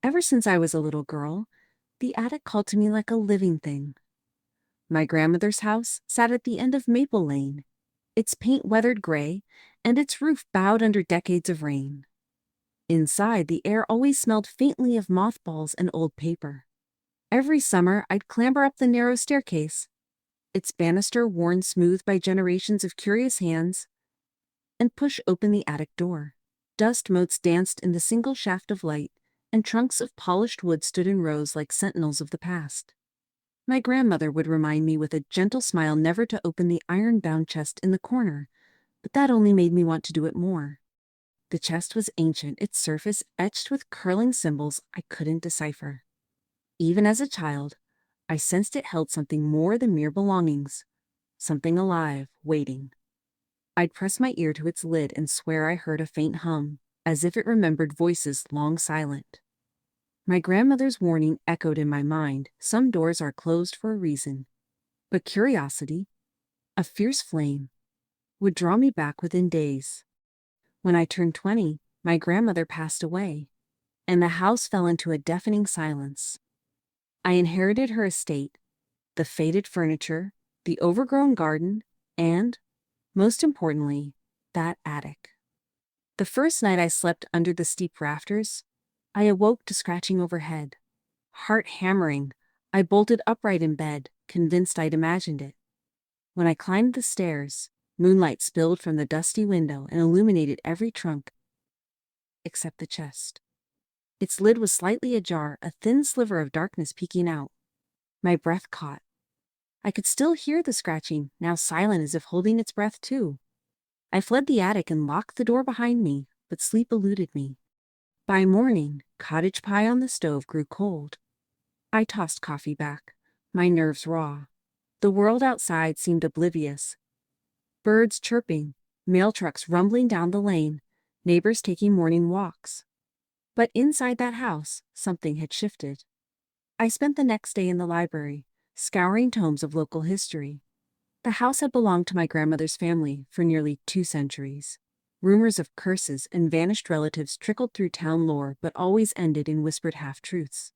Ever since I was a little girl, the attic called to me like a living thing. My grandmother's house sat at the end of Maple Lane, its paint weathered gray, and its roof bowed under decades of rain. Inside, the air always smelled faintly of mothballs and old paper. Every summer, I'd clamber up the narrow staircase, its banister worn smooth by generations of curious hands, and push open the attic door. Dust motes danced in the single shaft of light, and trunks of polished wood stood in rows like sentinels of the past. My grandmother would remind me with a gentle smile never to open the iron-bound chest in the corner, but that only made me want to do it more. The chest was ancient, its surface etched with curling symbols I couldn't decipher. Even as a child, I sensed it held something more than mere belongings, something alive, waiting. I'd press my ear to its lid and swear I heard a faint hum, as if it remembered voices long silent. My grandmother's warning echoed in my mind, some doors are closed for a reason. But curiosity, a fierce flame, would draw me back within days. When I turned 20, my grandmother passed away, and the house fell into a deafening silence. I inherited her estate, the faded furniture, the overgrown garden, and, most importantly, that attic. The first night I slept under the steep rafters, I awoke to scratching overhead. Heart hammering, I bolted upright in bed, convinced I'd imagined it. When I climbed the stairs, moonlight spilled from the dusty window and illuminated every trunk, except the chest. Its lid was slightly ajar, a thin sliver of darkness peeking out. My breath caught. I could still hear the scratching, now silent as if holding its breath too. I fled the attic and locked the door behind me, but sleep eluded me. By morning, cottage pie on the stove grew cold. I tossed coffee back, my nerves raw. The world outside seemed oblivious. Birds chirping, mail trucks rumbling down the lane, neighbors taking morning walks. But inside that house, something had shifted. I spent the next day in the library, scouring tomes of local history. The house had belonged to my grandmother's family for nearly 2 centuries. Rumors of curses and vanished relatives trickled through town lore but always ended in whispered half-truths.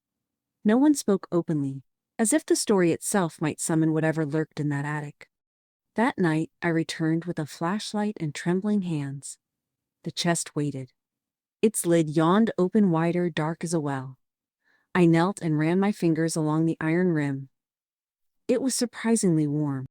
No one spoke openly, as if the story itself might summon whatever lurked in that attic. That night, I returned with a flashlight and trembling hands. The chest waited. Its lid yawned open wider, dark as a well. I knelt and ran my fingers along the iron rim. It was surprisingly warm.